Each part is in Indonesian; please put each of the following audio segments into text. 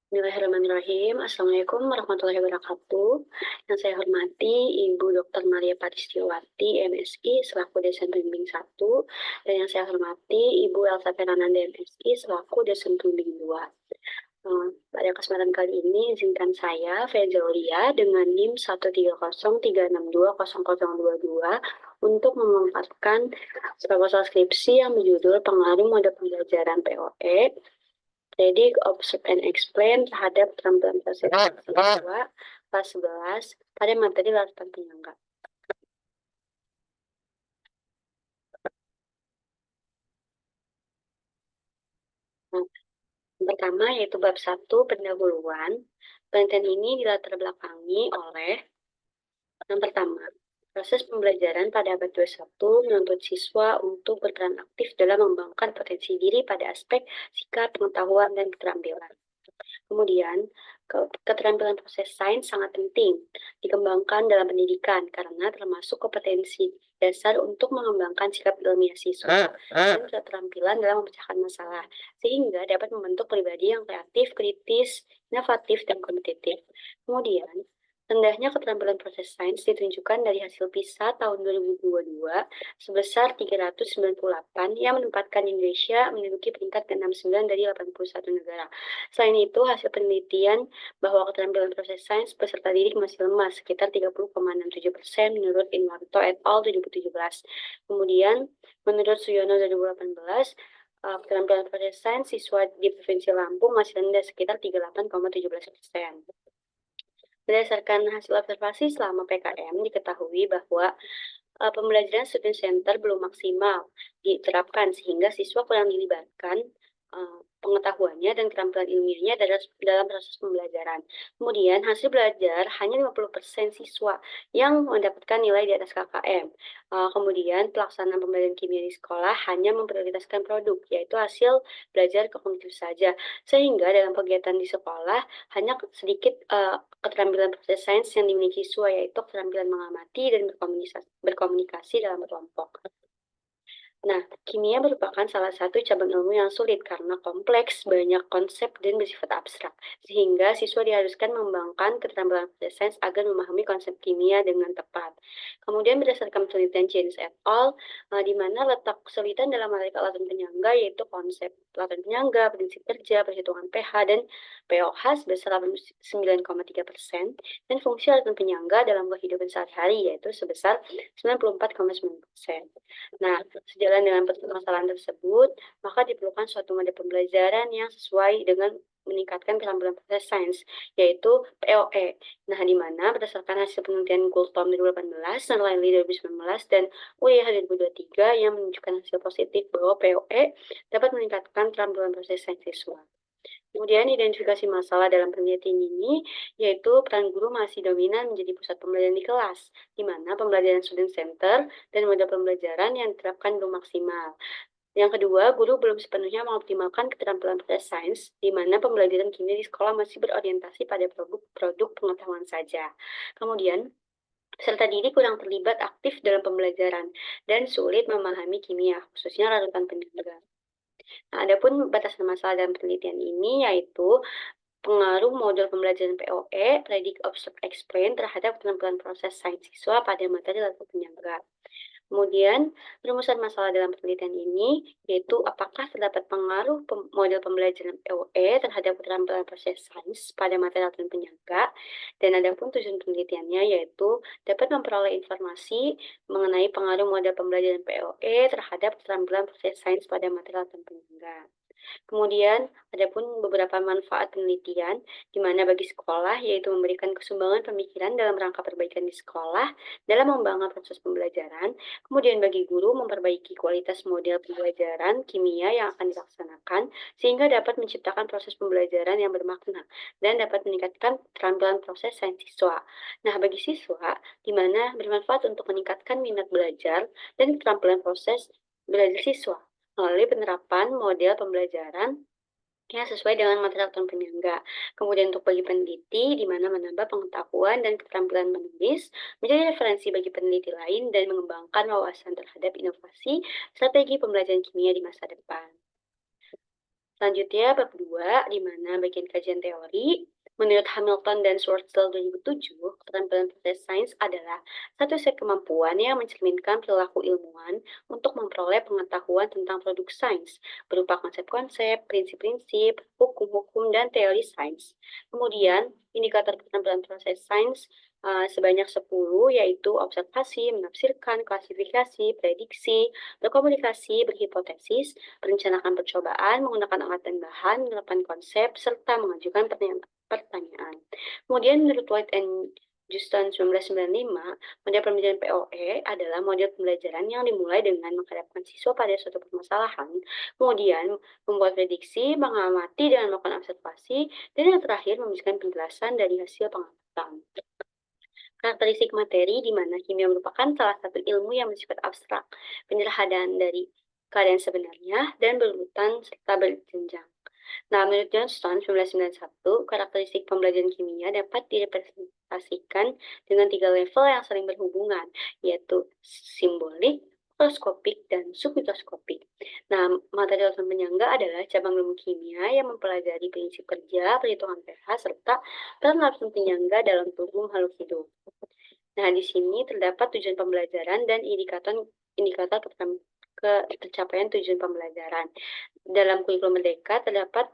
Bismillahirrahmanirrahim. Assalamualaikum warahmatullahi wabarakatuh. Yang saya hormati Ibu Dr. Maria Patistiwati, MSI, selaku dosen pembimbing 1, dan yang saya hormati Ibu Elsa Fernanda, MSI, selaku dosen pembimbing 2. Pada kesempatan kali ini, izinkan saya, Fezaulia, dengan NIM 13036200022, untuk memaparkan proposal skripsi yang berjudul Pengaruh Mode Pembelajaran POE, Predict, Observe, and Explain terhadap keterampilan proses siswa kelas 11 pada materi larutan penyangga. Nah, yang pertama yaitu bab 1 pendahuluan. Penelitian ini dilatar belakangi oleh yang pertama, proses pembelajaran pada abad 21 menuntut siswa untuk berperan aktif dalam mengembangkan potensi diri pada aspek sikap, pengetahuan, dan keterampilan. Kemudian, keterampilan proses sains sangat penting dikembangkan dalam pendidikan karena termasuk kompetensi dasar untuk mengembangkan sikap ilmiah siswa dan keterampilan dalam memecahkan masalah, sehingga dapat membentuk pribadi yang kreatif, kritis, inovatif, dan kompetitif. Kemudian, rendahnya keterampilan proses sains ditunjukkan dari hasil PISA tahun 2022 sebesar 398 yang menempatkan Indonesia menduduki peringkat ke-69 dari 81 negara. Selain itu, hasil penelitian bahwa keterampilan proses sains peserta didik masih lemah, sekitar 30,67% menurut Inwarto et al. 2017. Kemudian, menurut Suyono 2018, keterampilan proses sains siswa di Provinsi Lampung masih rendah, sekitar 38,17%. Berdasarkan hasil observasi selama PKM, diketahui bahwa pembelajaran student center belum maksimal diterapkan sehingga siswa kurang dilibatkan pengetahuannya dan keterampilan ilmiahnya dalam proses pembelajaran. Kemudian hasil belajar hanya 50% siswa yang mendapatkan nilai di atas KKM. Kemudian pelaksanaan pembelajaran kimia di sekolah hanya memprioritaskan produk, yaitu hasil belajar kognitif saja. Sehingga dalam kegiatan di sekolah hanya sedikit keterampilan proses sains yang dimiliki siswa, yaitu keterampilan mengamati dan berkomunikasi dalam kelompok. Nah, kimia merupakan salah satu cabang ilmu yang sulit karena kompleks, banyak konsep, dan bersifat abstrak, sehingga siswa diharuskan mengembangkan keterampilan proses sains agar memahami konsep kimia dengan tepat. Kemudian berdasarkan penelitian James et al., di mana letak kesulitan dalam matematika latin penyangga yaitu konsep latin penyangga, prinsip kerja, perhitungan pH, dan POH sebesar 89,3%, dan fungsi latin penyangga dalam kehidupan sehari-hari yaitu sebesar 94,9%. Nah, sejalan dengan permasalahan tersebut, maka diperlukan suatu mode pembelajaran yang sesuai dengan meningkatkan keterampilan proses sains, yaitu POE. Nah, di mana berdasarkan hasil penelitian Goldbaum 2018, dan Riley 2019, dan UIH 2023 yang menunjukkan hasil positif bahwa POE dapat meningkatkan keterampilan proses sains siswa. Kemudian identifikasi masalah dalam penelitian ini, yaitu peran guru masih dominan menjadi pusat pembelajaran di kelas, di mana pembelajaran student center dan model pembelajaran yang diterapkan belum maksimal. Yang kedua, guru belum sepenuhnya mengoptimalkan keterampilan proses sains, di mana pembelajaran kimia di sekolah masih berorientasi pada produk pengetahuan saja. Kemudian, peserta didik kurang terlibat aktif dalam pembelajaran dan sulit memahami kimia, khususnya larutan pendidikan. Nah, adapun batasan masalah dalam penelitian ini yaitu pengaruh model pembelajaran POE, Predict, Observe, Explain terhadap keterampilan proses sains siswa pada materi latar penyangga. Kemudian, rumusan masalah dalam penelitian ini yaitu apakah terdapat pengaruh model pembelajaran POE terhadap keterampilan proses sains pada materi latihan penyangga, dan adapun tujuan penelitiannya yaitu dapat memperoleh informasi mengenai pengaruh model pembelajaran POE terhadap keterampilan proses sains pada materi latihan penyangga. Kemudian, adapun beberapa manfaat penelitian, di mana bagi sekolah, yaitu memberikan kesumbangan pemikiran dalam rangka perbaikan di sekolah, dalam mengembangkan proses pembelajaran. Kemudian bagi guru, memperbaiki kualitas model pembelajaran kimia yang akan dilaksanakan, sehingga dapat menciptakan proses pembelajaran yang bermakna, dan dapat meningkatkan keterampilan proses sains siswa. Nah, bagi siswa, di mana bermanfaat untuk meningkatkan minat belajar dan keterampilan proses belajar siswa melalui penerapan model pembelajaran yang sesuai dengan materi latihan penyangga. Kemudian untuk bagi peneliti, di mana menambah pengetahuan dan keterampilan menulis, menjadi referensi bagi peneliti lain dan mengembangkan wawasan terhadap inovasi strategi pembelajaran kimia di masa depan. Selanjutnya, bab 2, di mana bagian kajian teori. Menurut Hamilton dan Schwarzschild 2007, keterampilan proses sains adalah satu set kemampuan yang mencerminkan perilaku ilmuwan untuk memperoleh pengetahuan tentang produk sains, berupa konsep-konsep, prinsip-prinsip, hukum-hukum, dan teori sains. Kemudian, indikator keterampilan proses sains sebanyak 10, yaitu observasi, menafsirkan, klasifikasi, prediksi, berkomunikasi, berhipotesis, merencanakan percobaan, menggunakan alat dan bahan, menerapkan konsep, serta mengajukan pertanyaan. Kemudian menurut White and Justin 1995, model pembelajaran POE adalah model pembelajaran yang dimulai dengan menghadapkan siswa pada suatu permasalahan, kemudian membuat prediksi, mengamati dengan melakukan observasi, dan yang terakhir memberikan penjelasan dari hasil pengamatan. Karakteristik materi di mana kimia merupakan salah satu ilmu yang bersifat abstrak, penyederhanaan dari keadaan sebenarnya, dan berurutan serta berjenjang. Nah, menurut Johnston 1991, karakteristik pembelajaran kimia dapat direpresentasikan dengan 3 level yang saling berhubungan, yaitu simbolik, mikroskopik, dan submikroskopik. Nah, materi langsung penyangga adalah cabang ilmu kimia yang mempelajari prinsip kerja, perhitungan pH, serta peran langsung penyangga dalam tubuh makhluk hidup. Nah, di sini terdapat tujuan pembelajaran dan indikator tercapaian tujuan pembelajaran. Dalam kurikulum Merdeka terdapat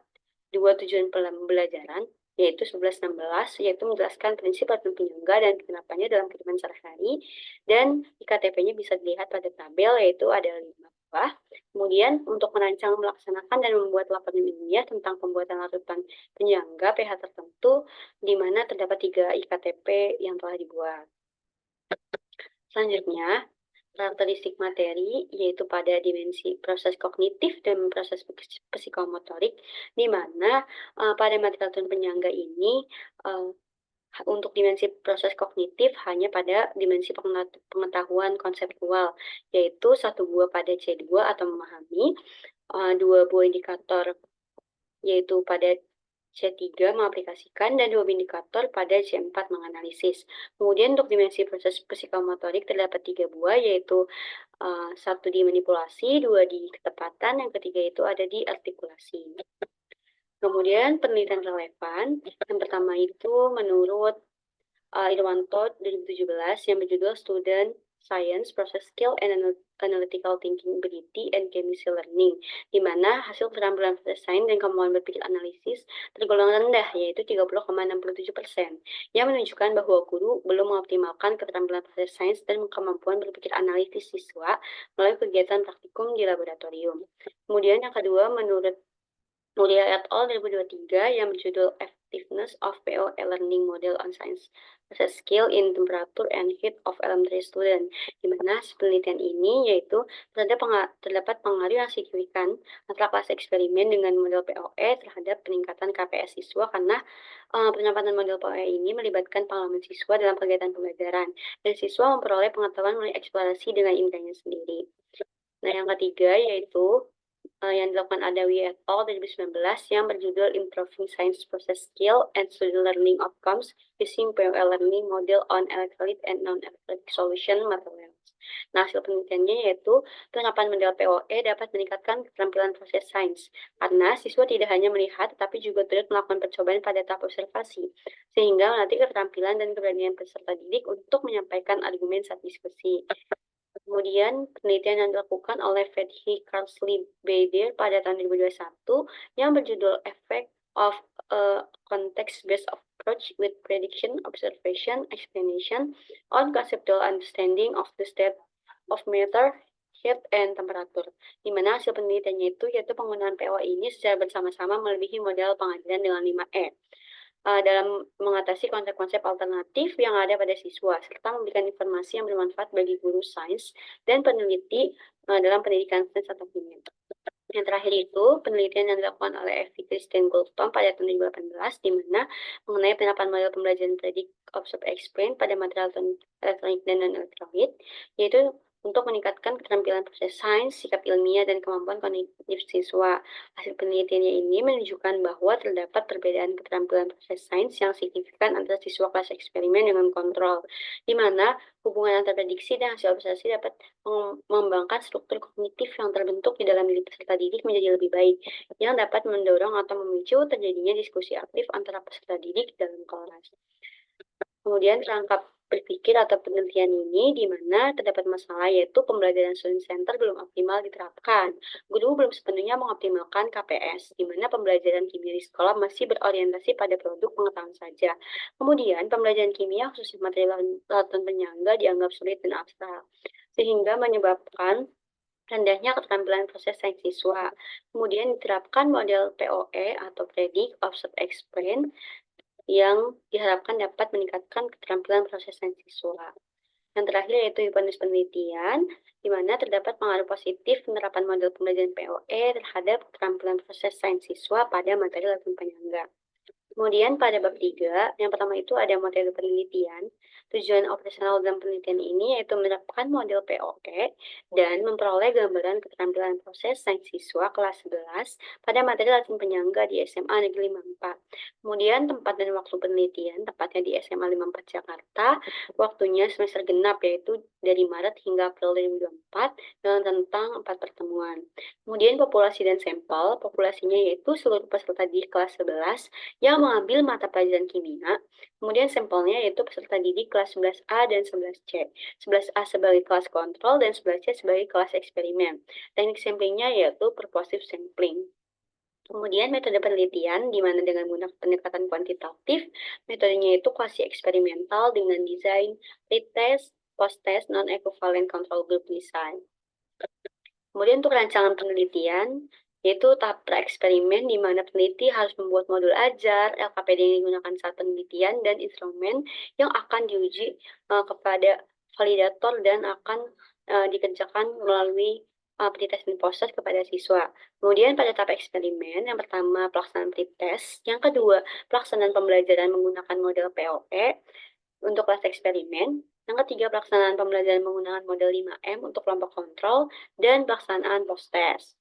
2 tujuan pembelajaran, yaitu 11-16, yaitu menjelaskan prinsip latihan penyangga dan penerapannya dalam kehidupan sehari-hari, dan IKTP-nya bisa dilihat pada tabel, yaitu ada 5 buah. Kemudian, untuk merancang, melaksanakan, dan membuat laporan ilmiah tentang pembuatan larutan penyangga pH tertentu, di mana terdapat 3 IKTP yang telah dibuat. Selanjutnya, karakteristik materi yaitu pada dimensi proses kognitif dan proses psikomotorik, di mana pada materi latihan penyangga ini untuk dimensi proses kognitif hanya pada dimensi pengetahuan konseptual, yaitu 1 buah pada C2 atau memahami, 2 buah indikator yaitu pada C3 mengaplikasikan, dan 2 indikator pada C4 menganalisis. Kemudian untuk dimensi proses psikomotorik terdapat 3 buah, yaitu 1 di manipulasi, 2 di ketepatan, yang ketiga itu ada di artikulasi. Kemudian penelitian relevan, yang pertama itu menurut Irwanto 2017 yang berjudul Student Science Process Skill and Analytical Thinking Ability and Chemistry Learning, di mana hasil keterampilan proses sains dan kemampuan berpikir analisis tergolong rendah, yaitu 30,67%, yang menunjukkan bahwa guru belum mengoptimalkan keterampilan proses sains dan kemampuan berpikir analitis siswa melalui kegiatan praktikum di laboratorium. Kemudian yang kedua, menurut Mulia et al. 2023 yang berjudul Effectiveness of POE Learning Model on Science Process Skill in Temperature and Heat of Elementary Student, di mana penelitian ini yaitu terdapat pengaruh yang signifikan antara kelas eksperimen dengan model POE terhadap peningkatan KPS siswa, karena penerapan model POE ini melibatkan pengalaman siswa dalam kegiatan pembelajaran, dan siswa memperoleh pengetahuan melalui eksplorasi dengan indahnya sendiri. Nah, yang ketiga yaitu yang dilakukan Adawi et al. 2019 yang berjudul Improving Science Process Skill and Student Learning Outcomes Using POE Learning Model on Electrolyte and Non-Electrolyte Solution Materials. Nah, hasil penelitiannya yaitu penerapan model POE dapat meningkatkan keterampilan proses sains, karena siswa tidak hanya melihat tetapi juga turut melakukan percobaan pada tahap observasi, sehingga melatih keterampilan dan keberanian peserta didik untuk menyampaikan argumen saat diskusi. Kemudian penelitian yang dilakukan oleh Fethi Karsley Bader pada tahun 2021 yang berjudul Effect of a Context-Based Approach with Prediction, Observation, Explanation on Conceptual Understanding of the State of Matter, Heat, and Temperature, di mana hasil penelitiannya itu yaitu penggunaan POE ini secara bersama-sama melebihi model pengadilan dengan 5E. Dalam mengatasi konsep-konsep alternatif yang ada pada siswa, serta memberikan informasi yang bermanfaat bagi guru sains dan peneliti dalam pendidikan sains atau kimia. Yang terakhir itu, penelitian yang dilakukan oleh Effie Christine Goldstone pada tahun 2018, di mana mengenai penerapan model pembelajaran Predict, Observe, Explain pada material elektronik dan non-elektronik, yaitu untuk meningkatkan keterampilan proses sains, sikap ilmiah, dan kemampuan kognitif siswa. Hasil penelitiannya ini menunjukkan bahwa terdapat perbedaan keterampilan proses sains yang signifikan antara siswa kelas eksperimen dengan kontrol, di mana hubungan antara prediksi dan hasil observasi dapat mengembangkan struktur kognitif yang terbentuk di dalam diri peserta didik menjadi lebih baik, yang dapat mendorong atau memicu terjadinya diskusi aktif antara peserta didik dalam kelas. Kemudian kerangka berpikir atau penelitian ini di mana terdapat masalah yaitu pembelajaran student center belum optimal diterapkan. Guru belum sepenuhnya mengoptimalkan KPS, di mana pembelajaran kimia di sekolah masih berorientasi pada produk pengetahuan saja. Kemudian pembelajaran kimia khususnya materi lautan penyangga dianggap sulit dan abstrak, sehingga menyebabkan rendahnya keterampilan proses sains siswa. Kemudian diterapkan model POE atau Predict, Observe, Explain yang diharapkan dapat meningkatkan keterampilan proses sains siswa. Yang terakhir yaitu hipotesis penelitian, di mana terdapat pengaruh positif penerapan model pembelajaran POE terhadap keterampilan proses sains siswa pada materi latihan penyangga. Kemudian pada bab 3, yang pertama itu ada model penelitian. Tujuan operasional dalam penelitian ini yaitu menerapkan model POE dan memperoleh gambaran keterampilan proses sains siswa kelas 11 pada materi latihan penyangga di SMA Negeri 54. Kemudian tempat dan waktu penelitian, tepatnya di SMA 54 Jakarta, waktunya semester genap yaitu dari Maret hingga April 2024 dengan tentang 4 pertemuan. Kemudian populasi dan sampel, populasinya yaitu seluruh peserta di kelas 11 yang mengambil mata pelajaran kimia. Kemudian sampelnya yaitu peserta didik kelas 11A dan 11C. 11A sebagai kelas kontrol dan 11C sebagai kelas eksperimen. Teknik samplingnya yaitu purposive sampling. Kemudian metode penelitian di mana dengan menggunakan pendekatan kuantitatif, metodenya itu kuasi eksperimental dengan desain pretest, post-test, non-equivalent control group design. Kemudian untuk rancangan penelitian, yaitu tahap pra-eksperimen di mana peneliti harus membuat modul ajar, LKPD yang digunakan saat penelitian, dan instrumen yang akan diuji kepada validator dan akan dikerjakan melalui pretest dan post-test kepada siswa. Kemudian pada tahap eksperimen, yang pertama pelaksanaan pretest, yang kedua pelaksanaan pembelajaran menggunakan model POE untuk kelas eksperimen, yang ketiga pelaksanaan pembelajaran menggunakan model 5M untuk kelompok kontrol, dan pelaksanaan post-test.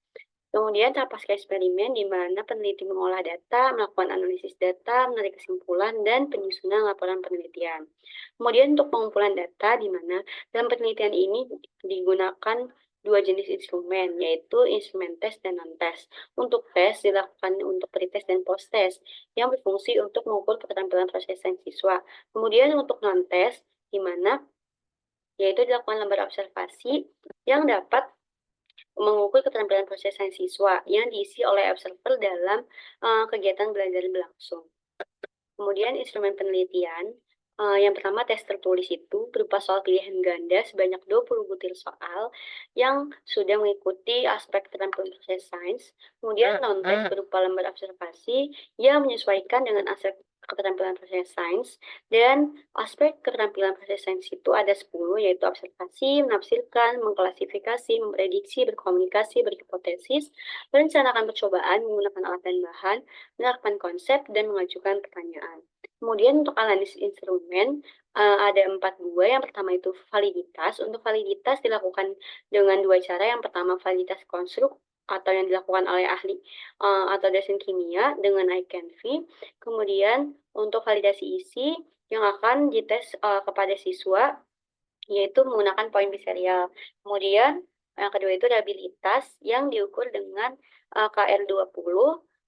Kemudian tahap pasca eksperimen di mana peneliti mengolah data, melakukan analisis data, menarik kesimpulan, dan penyusunan laporan penelitian. Kemudian untuk pengumpulan data di mana dalam penelitian ini digunakan dua jenis instrumen, yaitu instrumen tes dan non-tes. Untuk tes dilakukan untuk pretest dan post-test yang berfungsi untuk mengukur keterampilan proses sains siswa. Kemudian untuk non-tes di mana yaitu dilakukan lembar observasi yang dapat mengukur keterampilan proses sains siswa yang diisi oleh observer dalam kegiatan belajar berlangsung. Kemudian instrumen penelitian, yang pertama tes tertulis itu berupa soal pilihan ganda sebanyak 20 butir soal yang sudah mengikuti aspek keterampilan proses sains. Kemudian non-tes berupa lembar observasi yang menyesuaikan dengan aspek keterampilan proses sains, dan aspek keterampilan proses sains itu ada 10, yaitu observasi, menafsirkan, mengklasifikasi, memprediksi, berkomunikasi, berhipotesis, merencanakan percobaan menggunakan alat dan bahan, menerapkan konsep, dan mengajukan pertanyaan. Kemudian untuk analisis instrumen, ada 4 buah. Yang pertama itu validitas. Untuk validitas dilakukan dengan dua cara. Yang pertama validitas konstruk atau yang dilakukan oleh ahli atau dosen kimia dengan I-CANVI. Kemudian untuk validasi isi yang akan dites kepada siswa yaitu menggunakan poin biserial. Kemudian yang kedua itu reliabilitas yang diukur dengan KR20.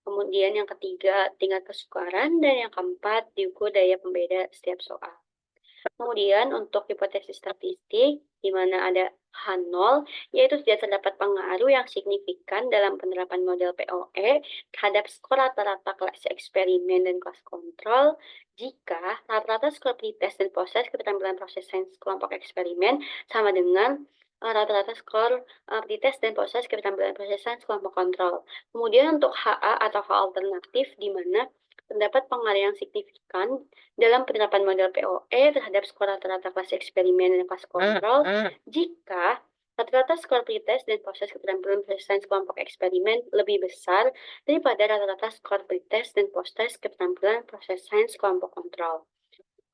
Kemudian yang ketiga tingkat kesukaran, dan yang keempat diukur daya pembeda setiap soal. Kemudian untuk hipotesis statistik, di mana ada H0, yaitu tidak terdapat pengaruh yang signifikan dalam penerapan model POE terhadap skor rata-rata kelas eksperimen dan kelas kontrol, jika rata-rata skor pretest dan post-test keterampilan proses sains kelompok eksperimen sama dengan rata-rata skor pretest dan post-test keterampilan proses sains kelompok kontrol. Kemudian untuk HA atau H alternatif, di mana terdapat pengaruh yang signifikan dalam penerapan model POE terhadap skor rata-rata kelas eksperimen dan kelas kontrol, jika rata-rata skor pretest dan post-test keterampilan proses sains kelompok eksperimen lebih besar daripada rata-rata skor pretest dan post-test keterampilan proses sains kelompok kontrol.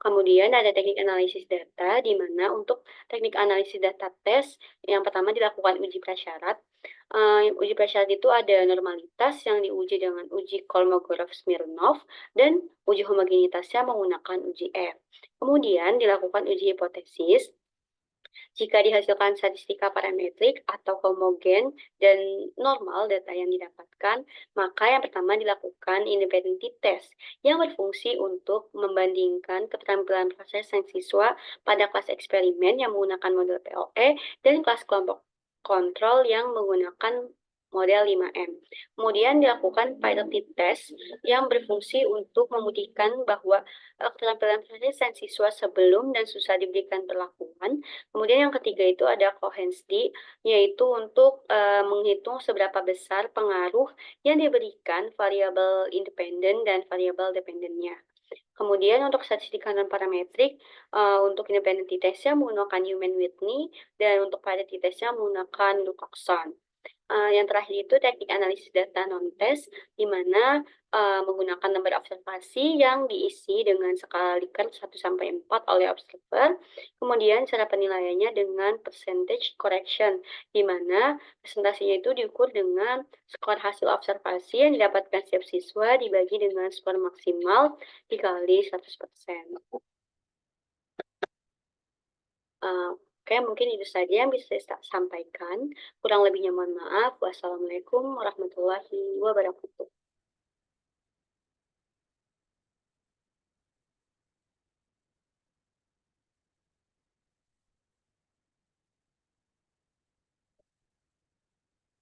Kemudian ada teknik analisis data, di mana untuk teknik analisis data tes, yang pertama dilakukan uji prasyarat. Uji prasyarat itu ada normalitas yang diuji dengan uji Kolmogorov-Smirnov dan uji homogenitasnya menggunakan uji F. Kemudian dilakukan uji hipotesis, jika dihasilkan statistika parametrik atau homogen dan normal data yang didapatkan, maka yang pertama dilakukan independent test yang berfungsi untuk membandingkan keterampilan proses sang siswa pada kelas eksperimen yang menggunakan model POE dan kelas kelompok kontrol yang menggunakan model 5M. Kemudian dilakukan pilot test yang berfungsi untuk membuktikan bahwa keterampilan proses sang siswa sebelum dan susah diberikan perlakuan. Kemudian yang ketiga itu ada Cohen-Steed, yaitu untuk menghitung seberapa besar pengaruh yang diberikan variabel independen dan variabel dependennya. Kemudian untuk statistika non parametrik, untuk independent testnya menggunakan Newman-Whitney dan untuk variety testnya menggunakan Wilcoxon. Yang terakhir itu teknik analisis data non-test, di mana menggunakan lembar observasi yang diisi dengan skala Likert 1-4 oleh observer. Kemudian cara penilaiannya dengan percentage correction, di mana presentasinya itu diukur dengan skor hasil observasi yang didapatkan setiap siswa dibagi dengan skor maksimal dikali 100%. Oke, mungkin itu saja yang bisa saya sampaikan. Kurang lebihnya mohon maaf. Wassalamualaikum warahmatullahi wabarakatuh.